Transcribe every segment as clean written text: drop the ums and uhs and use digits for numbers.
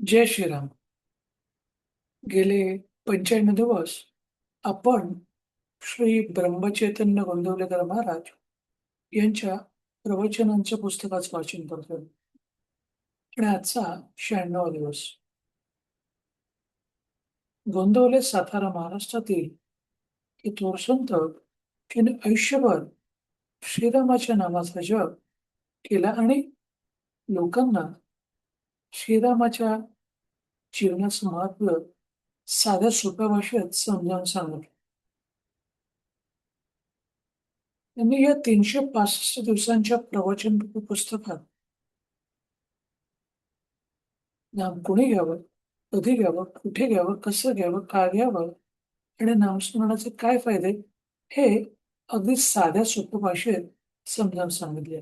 जय श्रीराम. गेले 95 दिवस आपण श्री ब्रह्मचैतन्य गोंदवलेकर महाराज यांच्या प्रवचनांच्या पुस्तकाचं वाचन करतोय आणि आजचा 96वा दिवस. गोंदवले सातारा महाराष्ट्रातील हे थोर संत ज्यांनी आयुष्यभर श्रीरामाच्या नामाचा जप केला आणि लोकांना श्रीरामाच्या जीवनाचं महत्व साध्या सोप्या भाषेत समजावून सांगितलं. त्यांनी या 365 दिवसांच्या प्रवचन पुस्तकात नाम कोणी घ्यावं, कधी घ्यावं, कुठे घ्यावं, कसं घ्यावं, का घ्यावं आणि नामस्मरणाचे काय फायदे हे अगदी साध्या सोप्या भाषेत समजावून सांगितले.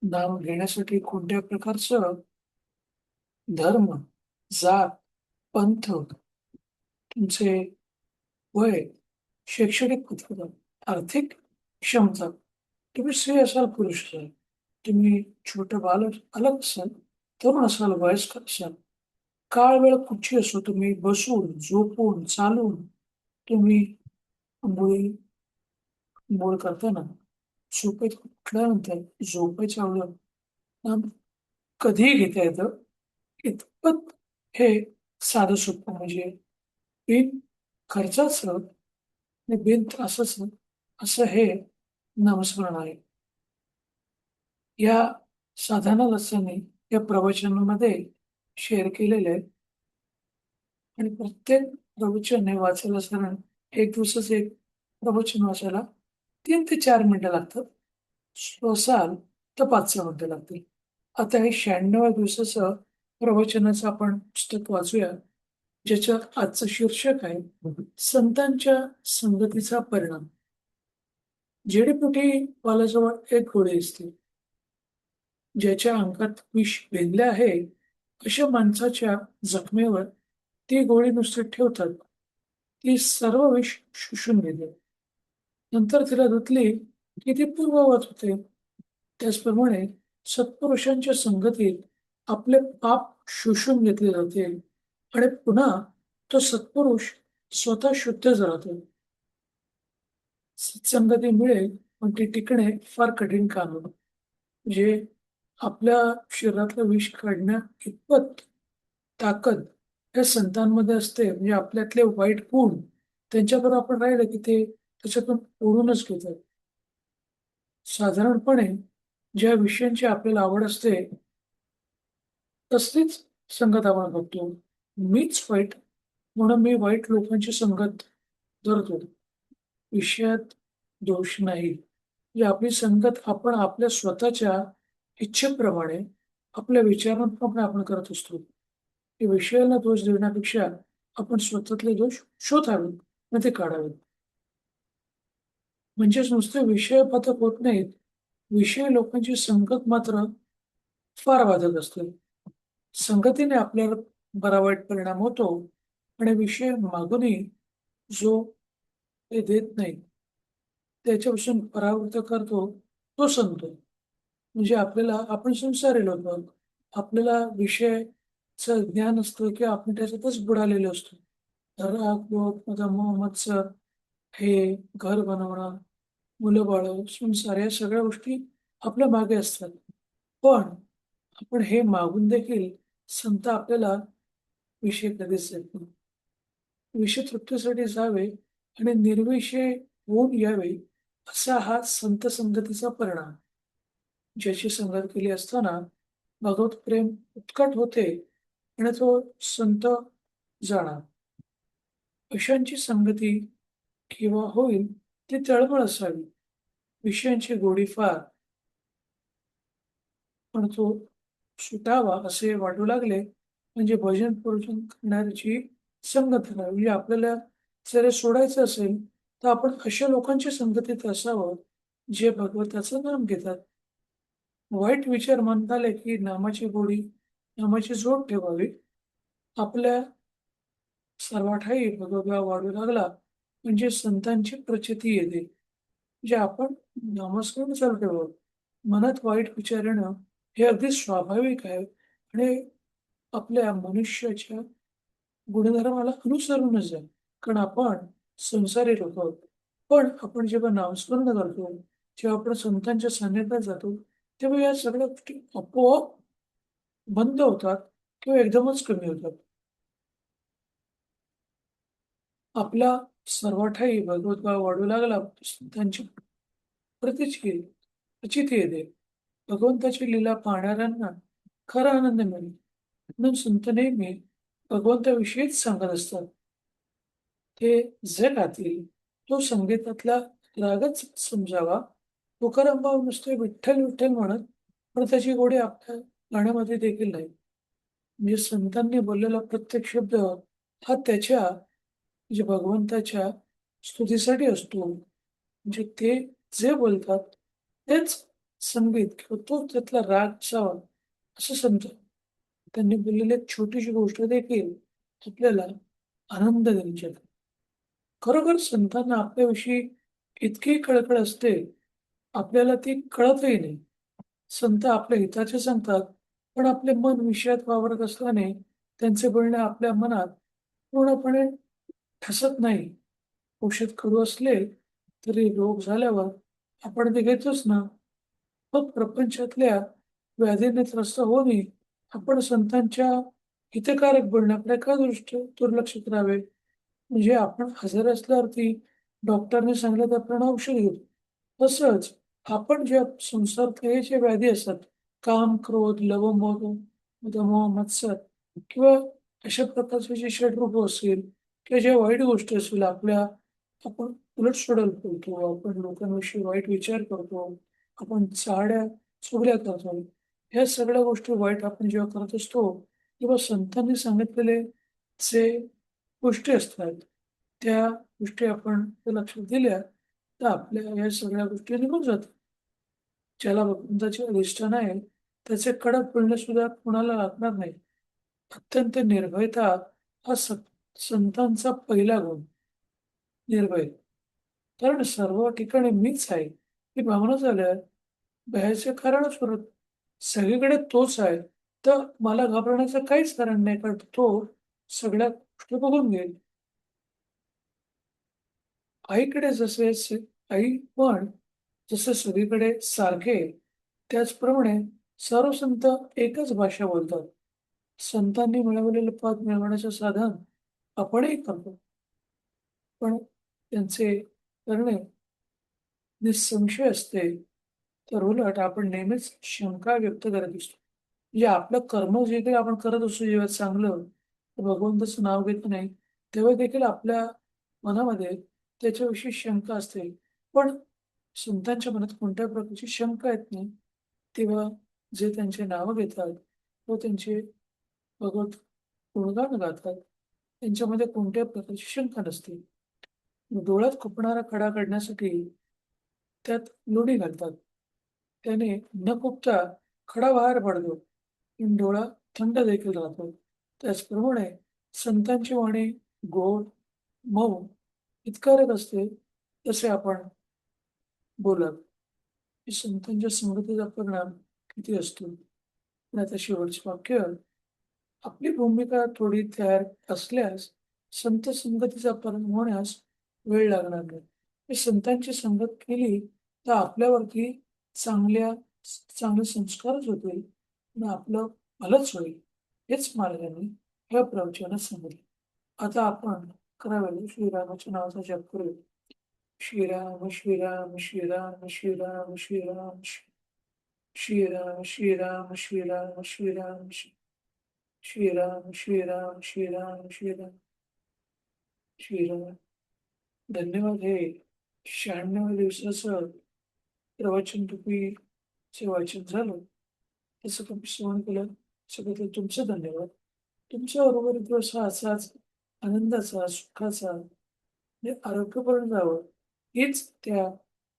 नाम घेण्यासाठी कोणत्या प्रकारचं धर्म, जात, पंथ, तुमचे वय, शैक्षणिक पत्रिका, आर्थिक क्षमता, तुम्ही स्त्री असाल, पुरुष असाल, तुम्ही छोटं बाल अलग असाल, तरुण असाल, वयस्कर असाल, काळ वेळ कुठची असो, तुम्ही बसून, झोपून, चालून, तुम्ही आंघोळी आंघोळ करताना, झोपेत उठल्यानंतर, झोपेच्या अगोदर नाम कधीही घेता येतं. इतपत हे साधं सोपं म्हणजे बिन खर्चाचं आणि बिन त्रासाचं असं हे नामस्मरण आहे. या साधना रसाने या प्रवचनामध्ये शेअर केलेले आहे आणि प्रत्येक प्रवचन हे वाचायला साधारण एक दिवसाचं एक प्रवचन वाचायला 3 ते 4 मिनिटं लागतात. स्लो असाल तर 5-6 मिनिटं लागतील. आता हे 96व्या दिवसाचं प्रवचनाचं आपण पुस्तक वाचूया, ज्याचं आजचं शीर्षक आहे संतांच्या संगतीचा परिणाम. जेडीपोटी वालाजवळ एक गोळी असते. ज्याच्या अंगात विष भिनले आहे अशा माणसाच्या जखमेवर ती गोळी नुसती ठेवतात. ती सर्व विष शोषून घेते. नंतर तिला धुतली की ती पूर्ववत होते. त्याचप्रमाणे सत्पुरुषांच्या संगतीत आपले पाप शोषून घेतले जाते आणि पुन्हा तो सत्पुरुष स्वतः शुद्ध राहतो. सत्संगती मिळेल पण ती टिकणे फार कठीण काम आहे. म्हणजे आपल्या शरीरातलं विष काढण्या इतपत ताकद या संतांमध्ये असते. म्हणजे आपल्यातले वाईट गुण त्यांच्याबरोबर आपण राहिलं की ते त्याच्यातून ओढूनच घेतात. साधारणपणे ज्या विषयांची आपल्याला आवड असते तसलीच संगत आपण बघतो. मीच वाईट म्हणून मी वाईट लोकांची संगत धरतो. विषयात दोष नाही. म्हणजे आपली संगत आपण आपल्या स्वतःच्या इच्छेप्रमाणे आपल्या विचारांप्रमाणे आपण करत असतो. ते विषयाला दोष देण्यापेक्षा आपण स्वतःतले दोष शोधावेत आणि ते काढावेत. म्हणजेच नुसते विषय पातक होत नाहीत, विषय लोकांची संगत मात्र फार बाधक असते. संगतीने आपल्याला बरा वाईट परिणाम होतो आणि विषय मागूनही जो ते देत नाही त्याच्यापासून परावृत्त करतो तो संत. म्हणजे आपण संसारी लोक आहोत. आपल्याला विषयाचं ज्ञान असतं की आपण त्याच्यातच बुडालेलो असतो. राग, लोभ, मद, मोह, मत्सर, हे घर बनवणं, मुलं बाळ, संसार या सगळ्या गोष्टी आपल्या मागे असतात. पण आपण हे मागून देखील संत आपल्याला विषय कधीच देत नाही. विषय तृप्तीसाठी जावे आणि निर्विषय होऊन यावे असा हा संत संगतीचा परिणाम. ज्याची संगत केली असताना भगवत प्रेम उत्कट होते आणि तो संत जाणार. अशांची संगती केव्हा होईल ती तळमळ असावी. विषयांची गोडी फार, पण तो सुटावा असे वाटू लागले म्हणजे भजन पूजन करणाऱ्याची संगत करावी. म्हणजे आपल्याला जर हे सोडायचं असेल तर आपण अशा लोकांच्या संगतीत असावं जे भगवंताचं नाम घेतात. वाईट विचार मनात आले की नामाची गोडी, नामाची जोड ठेवावी. आपल्या सर्वाठायी भगवभाव वाढू लागला म्हणजे संतांची प्रचिती येते. जे आपण नामस्मरण चालू ठेवावं. मनात वाईट विचार येणं हे अगदी स्वाभाविक आहे. आणि आपल्या मनुष्याच्या गुणधर्माला अनुसरूनच जाईल. कारण आपण संसारी लोक आहोत. पण आपण जेव्हा नामस्मरण करतो, जेव्हा आपण संतांच्या सान्निध्यात जातो, तेव्हा या सगळ्या गोष्टी आपोआप बंद होतात किंवा एकदमच कमी होतात. आपला सर्वठायी भगवद्भाव वाढू लागला. त्यांची प्रचिती प्रचिती येते. भगवंताची लीला पाहणाऱ्यांना खरा आनंद मिळेल. म्हणून संत नेहमी भगवंताविषयीच सांगत असतात. ते जे गातील तो संगीतातला रागच समजावा. तुकाराम भाऊ नुसते विठ्ठल विठ्ठल म्हणत, पण त्याची गोडी आपल्या गाण्यामध्ये देखील नाही. म्हणजे संतांनी बोललेला प्रत्येक शब्द हा त्याच्या म्हणजे भगवंताच्या स्तुतीसाठी असतो. म्हणजे ते जे बोलतात तेच संगीत किंवा तो त्यातला राग असावा असं समजा. त्यांनी बोललेली एक छोटीशी गोष्ट देखील आपल्याला आनंद देऊ शकते. खरोखर संतांना आपल्याविषयी इतकी कळकळ असते, आपल्याला ती कळतही नाही. संत आपल्या हिताचे सांगतात, पण आपले मन विषयात वावरत असल्याने त्यांचे बोलणे आपल्या मनात पूर्णपणे ठसत नाही. औषध कडू असले तरी रोग झाल्यावर आपण ते घेतोच ना. मग प्रपंचातल्या व्याधीने त्रस्त होऊ नये, आपण संतांच्या हितकारक बोलण्याकडे का दुर्लक्ष करावे? म्हणजे आपण आजारी असल्यावरती डॉक्टरने सांगितलं तर आपण औषध घेतो. तसंच आपण ज्या संसारातले जे व्याधी असतात, काम, क्रोध, लोभ, मोह, मदमोह, मत्सर किंवा अशा प्रकारचे जे षडरूप असतील किंवा ज्या वाईट गोष्टी असतील आपल्या, आपण उलटसुलट बोलतो, आपण लोकांविषयी वाईट विचार करतो, आपण चाड्या चुगल्या करतो. ह्या सगळ्या गोष्टी वाईट आपण जेव्हा करत असतो, तेव्हा संतांनी सांगितलेले जे गोष्टी असतात, त्या गोष्टी आपण जर लक्षात दिल्या, तर आपल्या या सगळ्या गोष्टी निघून जातात. ज्याला भगवंताचे अधिष्ठान आहे, त्याचे कडक बोलणे सुद्धा कोणाला लागणार नाही. अत्यंत निर्भयता हा संतांचा पहिला गुण, निर्भय. कारण सर्व ठिकाणी मीच आहे ही भावना झाल्यावर भयाचे कारणच उरत. सगळीकडे तोच आहे, तर मला घाबरण्याचं काहीच कारण नाही, कारण तो सगळ्या गोष्टी बघून घेईल. आईकडे जसे आई पण जसे सगळीकडे सारखे, त्याचप्रमाणे सर्व संत एकच भाषा बोलतात. संतांनी मिळवलेलं पद मिळवण्याचं साधन आपणही करतो, पण त्यांचे करणे निसंशय असते. तर उलट आपण नेहमीच शंका व्यक्त करत असतो. म्हणजे आपलं कर्म जे काही आपण करत असतो जेव्हा चांगलं, तर भगवंताचं नाव घेत नाही, तेव्हा देखील आपल्या मनामध्ये त्याच्याविषयी शंका असते. पण संतांच्या मनात कोणत्या प्रकारची शंका येत नाही. तेव्हा जे त्यांचे नाव घेतात व त्यांचे भगवत गुणगान गातात, त्यांच्यामध्ये कोणत्याही प्रकारची शंका नसते. डोळ्यात खुपणारा खडा काढण्यासाठी त्यात लोणी घालतात. त्याने न खुपता खडा बाहेर पडतो, पण डोळा थंड देखील राहतो. त्याचप्रमाणे संतांची वाणी गोड, मऊ, हितकारक असते. तसे आपण बोलत. की संतांच्या संगतीचा परिणाम किती असतो. पण आता शेवटचे वाक्य, आपली भूमिका थोडी तयार असल्यास संत संगतीचा परिणाम होण्यास वेळ लागणार नाही. हे संतांची संगत केली तर आपल्यावरती चांगल्या चांगले संस्कारच होतील आणि आपलं भलंच होईल. हेच महाराजांनी या प्रवचनात सांगितले. आता आपण करावेल श्रीरामाच्या नावाचा जप करूया. श्रीराम श्रीराम श्रीराम श्रीराम श्रीराम श्रीराम श्रीराम श्रीराम श्रीराम श्रीराम श्रीराम श्रीराम श्रीराम श्रीराम. धन्यवाद. हे 96 दिवसाचं प्रवचन तुम्ही वाचन झालं, तसं तुम्ही श्रवण केलं, सगळं तुमचं धन्यवाद. तुमच्या बरोबर दिवस हा असाच आनंदाचा, सुखाचा आणि आरोग्यपूर्ण जावं, हीच त्या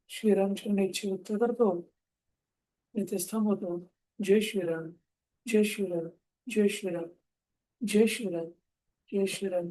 श्रीरामचंद्र इच्छा व्यक्त करतो. मी तेच थांबवतो. जय श्रीराम, जय श्रीराम, जय श्रीराम, जय श्रीराम, जय श्रीराम.